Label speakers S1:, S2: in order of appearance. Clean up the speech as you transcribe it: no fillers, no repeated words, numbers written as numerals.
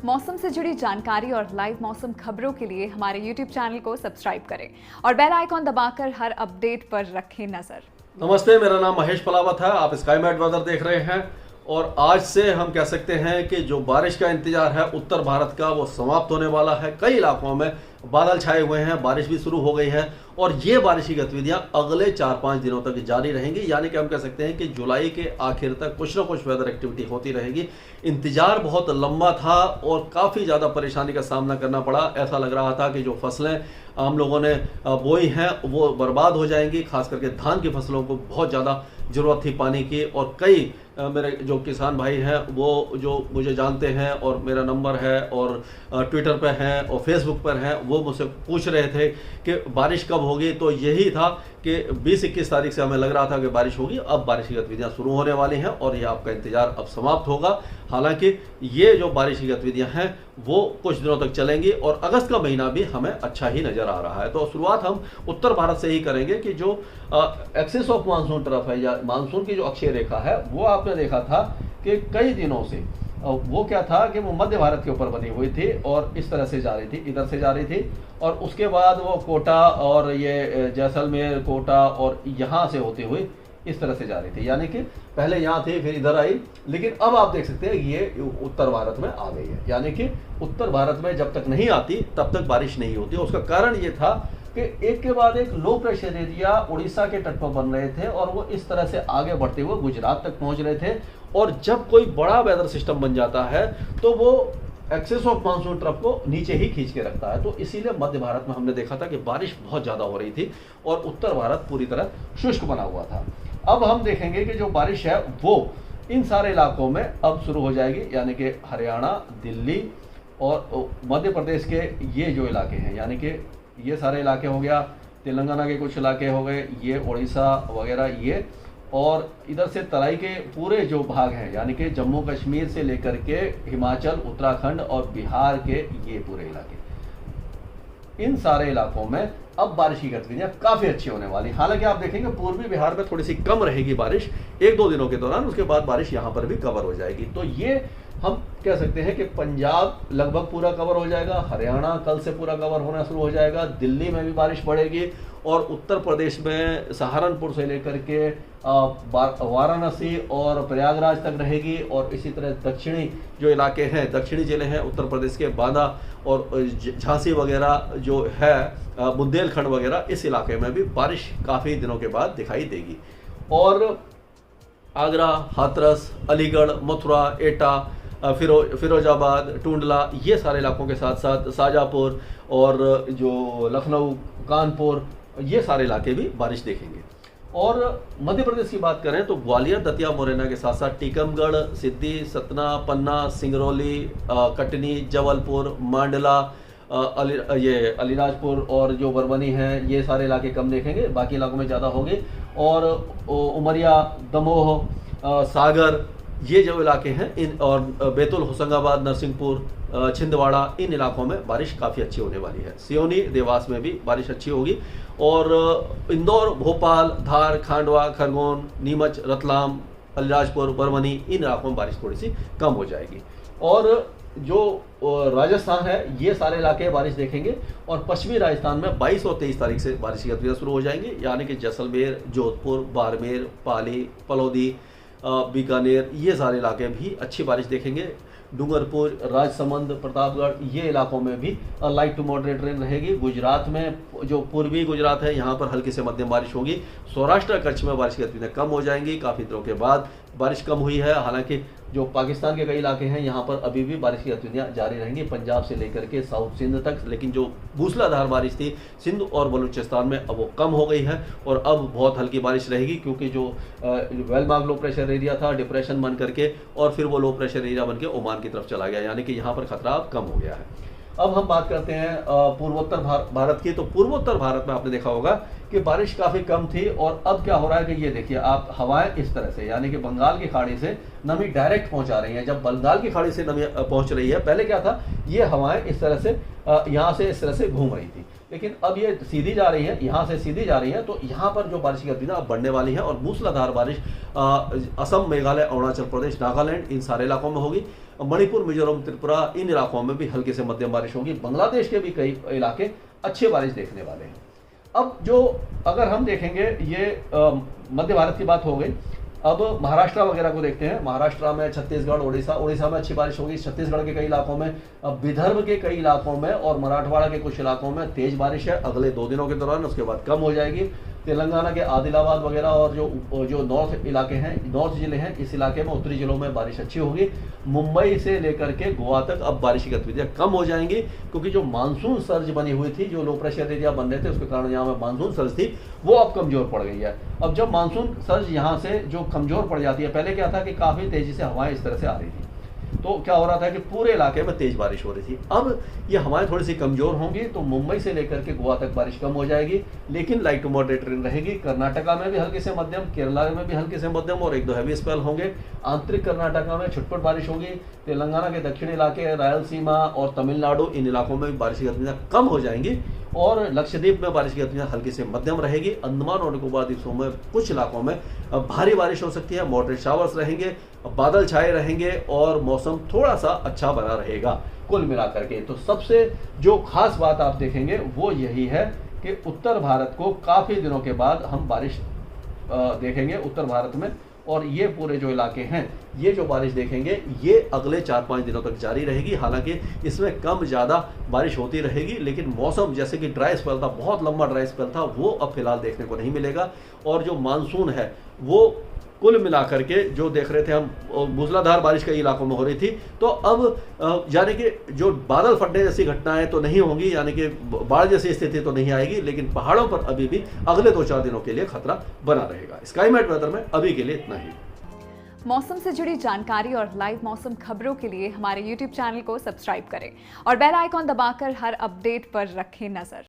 S1: मौसम से जुड़ी जानकारी और लाइव मौसम खबरों के लिए हमारे YouTube चैनल को सब्सक्राइब करें और बेल आइकॉन दबाकर हर अपडेट पर रखें नजर।
S2: नमस्ते, मेरा नाम महेश पलावत है। आप स्काई मैट वेदर देख रहे हैं और आज से हम कह सकते हैं कि जो बारिश का इंतजार है उत्तर भारत का वो समाप्त होने वाला है। कई इलाकों में बादल छाए हुए हैं, बारिश भी शुरू हो गई है और ये बारिश की गतिविधियां अगले 4-5 दिनों तक जारी रहेंगी। यानी कि हम कह सकते हैं कि जुलाई के आखिर तक कुछ ना कुछ वेदर एक्टिविटी होती रहेगी। इंतजार बहुत लंबा था और काफ़ी ज़्यादा परेशानी का सामना करना पड़ा। ऐसा लग रहा था कि जो फसलें आम लोगों ने बोई हैं वो बर्बाद हो जाएंगी। खास करके धान की फसलों को बहुत ज़्यादा ज़रूरत थी पानी की और कई मेरे जो किसान भाई हैं वो जो मुझे जानते हैं और मेरा नंबर है और ट्विटर पे हैं और फेसबुक पर हैं, वो मुझसे पूछ रहे थे कि बारिश कब होगी। तो यही था कि 20-21 तारीख से हमें लग रहा था कि बारिश होगी। अब बारिश की गतिविधियां शुरू होने वाली हैं और ये आपका इंतजार अब समाप्त होगा। हालांकि ये जो बारिश की गतिविधियां हैं वो कुछ दिनों तक चलेंगी और अगस्त का महीना भी हमें अच्छा ही नजर आ रहा है। तो शुरुआत हम उत्तर भारत से ही करेंगे कि जो एक्सिस ऑफ मानसून तरफ है या मानसून की जो अक्षीय रेखा है वो आपने देखा था कि कई दिनों से वो क्या था कि वो मध्य भारत के ऊपर बनी हुई थी और इस तरह से जा रही थी, इधर से जा रही थी और उसके बाद वो कोटा और ये जैसलमेर, कोटा और यहाँ से होती हुई इस तरह से जा रही थी। यानी कि पहले यहाँ थी फिर इधर आई, लेकिन अब आप देख सकते हैं ये उत्तर भारत में आ गई है। यानी कि उत्तर भारत में जब तक नहीं आती तब तक बारिश नहीं होती। उसका कारण ये था कि एक के बाद एक लो प्रेशर एरिया उड़ीसा के तट पर बन रहे थे और वो इस तरह से आगे बढ़ते हुए गुजरात तक पहुंच रहे थे। और जब कोई बड़ा वेदर सिस्टम बन जाता है तो वो एक्सेस ऑफ मानसून ट्रफ को नीचे ही खींच के रखता है। तो इसीलिए मध्य भारत में हमने देखा था कि बारिश बहुत ज़्यादा हो रही थी और उत्तर भारत पूरी तरह शुष्क बना हुआ था। अब हम देखेंगे कि जो बारिश है वो इन सारे इलाकों में अब शुरू हो जाएगी। यानी कि हरियाणा, दिल्ली और मध्य प्रदेश के ये जो इलाके हैं, यानी कि ये सारे इलाके हो गया, तेलंगाना के कुछ इलाके हो गए, ये उड़ीसा वगैरह ये, और इधर से तराई के पूरे जो भाग हैं यानी कि जम्मू कश्मीर से लेकर के हिमाचल, उत्तराखंड और बिहार के ये पूरे इलाके, इन सारे इलाकों में अब बारिश की गतिविधियां काफी अच्छी होने वाली। हालांकि आप देखेंगे पूर्वी बिहार में थोड़ी सी कम रहेगी बारिश 1-2 दिनों के दौरान, उसके बाद बारिश यहां पर भी कवर हो जाएगी। तो ये हम कह सकते हैं कि पंजाब लगभग पूरा कवर हो जाएगा, हरियाणा कल से पूरा कवर होना शुरू हो जाएगा, दिल्ली में भी बारिश बढ़ेगी और उत्तर प्रदेश में सहारनपुर से लेकर के वाराणसी और प्रयागराज तक रहेगी। और इसी तरह दक्षिणी जो इलाके हैं, दक्षिणी जिले हैं उत्तर प्रदेश के, बांदा और झांसी वगैरह जो है, बुंदेलखंड वगैरह, इस इलाके में भी बारिश काफ़ी दिनों के बाद दिखाई देगी। और आगरा, हाथरस, अलीगढ़, मथुरा, एटा, फिरोजाबाद, टूंडला, ये सारे इलाकों के साथ साथ शाजापुर और जो लखनऊ, कानपुर, ये सारे इलाके भी बारिश देखेंगे। और मध्य प्रदेश की बात करें तो ग्वालियर, दतिया, मुरैना के साथ साथ टीकमगढ़, सिद्धि, सतना, पन्ना, सिंगरौली, कटनी, जबलपुर, मांडला, ये अलीराजपुर और जो बरबनी है, ये सारे इलाके कम देखेंगे, बाकी इलाकों में ज़्यादा होगी। और उमरिया, दमोह, सागर, ये जो इलाके हैं इन, और बैतूल, होशंगाबाद, नरसिंहपुर, छिंदवाड़ा, इन इलाकों में बारिश काफ़ी अच्छी होने वाली है। सियोनी, देवास में भी बारिश अच्छी होगी। और इंदौर, भोपाल, धार, खांडवा, खरगोन, नीमच, रतलाम, अलीराजपुर, बरवनी, इन इलाकों में बारिश थोड़ी सी कम हो जाएगी। और जो राजस्थान है ये सारे इलाके बारिश देखेंगे। और पश्चिमी राजस्थान में 22 और 23 तारीख से बारिश की गतिविधियाँ शुरू हो जाएंगी। यानी कि जैसलमेर, जोधपुर, बाड़मेर, पाली, फलौदी, बीकानेर, ये सारे इलाके भी अच्छी बारिश देखेंगे। डूंगरपुर, राजसमंद, प्रतापगढ़, ये इलाकों में भी लाइट टू मॉडरेट रेन रहेगी। गुजरात में जो पूर्वी गुजरात है यहाँ पर हल्की से मध्यम बारिश होगी। सौराष्ट्र, कच्छ में बारिश की गतिविधियाँ कम हो जाएंगी। काफ़ी दिनों के बाद बारिश कम हुई है। हालांकि जो पाकिस्तान के कई इलाके हैं यहाँ पर अभी भी बारिश की गतिविधियाँ जारी रहेंगी, पंजाब से लेकर के साउथ सिंध तक। लेकिन जो मूसलाधार बारिश थी सिंध और बलूचिस्तान में, अब वो कम हो गई है और अब बहुत हल्की बारिश रहेगी, क्योंकि जो वेलमार्क लो प्रेशर एरिया था डिप्रेशन बन करके और फिर वो लो प्रेशर एरिया बन के ओमान की तरफ चला गया। यानी कि यहाँ पर खतरा अब कम हो गया है। अब हम बात करते हैं पूर्वोत्तर भारत की। तो पूर्वोत्तर भारत में आपने देखा होगा कि बारिश काफ़ी कम थी और अब क्या हो रहा है कि ये देखिए आप, हवाएं इस तरह से, यानी कि बंगाल की खाड़ी से नमी डायरेक्ट पहुंचा रही है। जब बंगाल की खाड़ी से नमी पहुंच रही है, पहले क्या था, ये हवाएं इस तरह से यहाँ से इस तरह से घूम रही थी, लेकिन अब ये सीधी जा रही है, यहाँ से सीधी जा रही है। तो यहाँ पर जो बारिश की गतिविधियाँ अब बढ़ने वाली है और मूसलाधार बारिश असम, मेघालय, अरुणाचल प्रदेश, नागालैंड, इन सारे इलाकों में होगी। मणिपुर, मिजोरम, त्रिपुरा, इन इलाकों में भी हल्की से मध्यम बारिश होगी। बांग्लादेश के भी कई इलाके अच्छी बारिश देखने वाले हैं। अब जो अगर हम देखेंगे ये मध्य भारत की बात हो गई। अब महाराष्ट्र वगैरह को देखते हैं। महाराष्ट्र में, छत्तीसगढ़, उड़ीसा में अच्छी बारिश होगी। छत्तीसगढ़ के कई इलाकों में, विदर्भ के कई इलाकों में और मराठवाड़ा के कुछ इलाकों में तेज बारिश है अगले 2 दिनों के दौरान, उसके बाद कम हो जाएगी। तेलंगाना के आदिलाबाद वगैरह और जो नॉर्थ इलाके हैं, नॉर्थ जिले हैं, इस इलाके में, उत्तरी जिलों में बारिश अच्छी होगी। मुंबई से लेकर के गोवा तक अब बारिश की गतिविधियां कम हो जाएंगी, क्योंकि जो मानसून सर्ज बनी हुई थी, जो लो प्रेशर एरिया बन रहे थे, उसके कारण यहाँ में मानसून सर्ज थी, वो अब कमजोर पड़ गई है। अब जब मानसून सर्ज यहाँ से जो कमजोर पड़ जाती है, पहले क्या था कि काफी तेजी से हवाएं इस तरह से आ रही थी, तो क्या हो रहा था कि पूरे इलाके में तेज बारिश हो रही थी। अब ये हवाएं थोड़ी सी कमजोर होंगी, तो मुंबई से लेकर के गोवा तक बारिश कम हो जाएगी, लेकिन लाइट टू मॉडरेट रेन रहेगी। कर्नाटका में भी हल्के से मध्यम, केरला में भी हल्के से मध्यम और 1-2 हैवी स्पेल होंगे। आंतरिक कर्नाटका में छुटपुट बारिश होगी। तेलंगाना के दक्षिणी इलाके, रायलसीमा और तमिलनाडु, इन इलाकों में भी बारिश की गतिविधियां कम हो जाएंगी और लक्षद्वीप में बारिश की गतिविधियां हल्की से मध्यम रहेगी। अंडमान और निकोबार द्वीपों में कुछ इलाकों में भारी बारिश हो सकती है, मॉडरेट शावर्स रहेंगे, बादल छाए रहेंगे और मौसम थोड़ा सा अच्छा बना रहेगा कुल मिलाकर के। तो सबसे जो खास बात आप देखेंगे वो यही है कि उत्तर भारत को काफी दिनों के बाद हम बारिश देखेंगे उत्तर भारत में, और ये पूरे जो इलाके हैं, ये जो बारिश देखेंगे ये अगले 4-5 दिनों तक जारी रहेगी। हालांकि इसमें कम ज़्यादा बारिश होती रहेगी, लेकिन मौसम जैसे कि ड्राई स्पेल था, बहुत लंबा ड्राई स्पेल था, वो अब फिलहाल देखने को नहीं मिलेगा। और जो मानसून है वो कुल मिलाकर के जो देख रहे थे हम, मूसलाधार बारिश कई इलाकों में हो रही थी, तो अब यानी कि जो बादल फटने जैसी घटनाएं तो नहीं होंगी, यानी कि बाढ़ जैसी स्थिति तो नहीं आएगी, लेकिन पहाड़ों पर अभी भी अगले 2-4 दिनों के लिए खतरा बना रहेगा। स्काईमेट वेदर में अभी के लिए इतना ही।
S1: मौसम से जुड़ी जानकारी और लाइव मौसम खबरों के लिए हमारे YouTube चैनल को सब्सक्राइब करें और बेल आइकॉन दबाकर हर अपडेट पर रखें नजर।